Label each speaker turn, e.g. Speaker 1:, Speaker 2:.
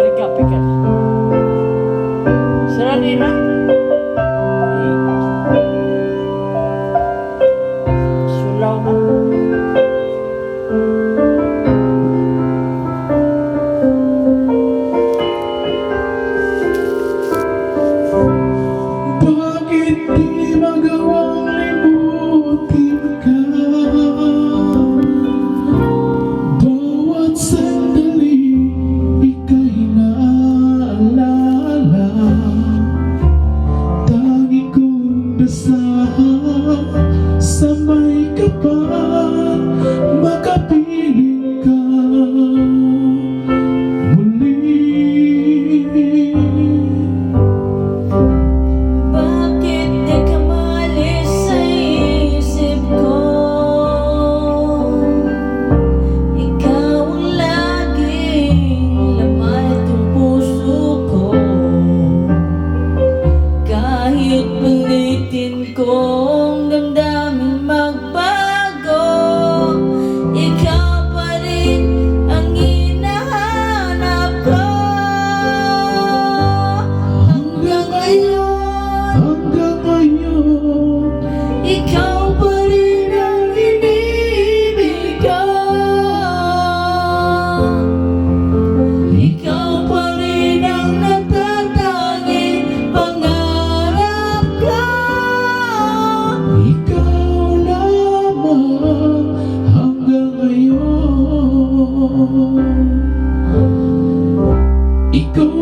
Speaker 1: Halika, pikal. Sarali na. Sulaw na.
Speaker 2: Bakit di magawang limutin ka? Bawat sandali ika'y naalala. Tangi kong dasahan sa may kapal, makapiling ka muli.
Speaker 3: Bakit di ka maalis sa isip ko? Ikaw ang laging laman itong puso ko. Kahit pilitin kong damdaming magbago, ikaw pa rin ang hinahanap ko. Hanggang ngayon,
Speaker 2: Hanggang ngayon,
Speaker 3: ikaw pa rin ang inibig ko. Ikaw pa rin ang natatanging pangarap ko.
Speaker 2: ikaw lamang hanggang ngayon. Ikaw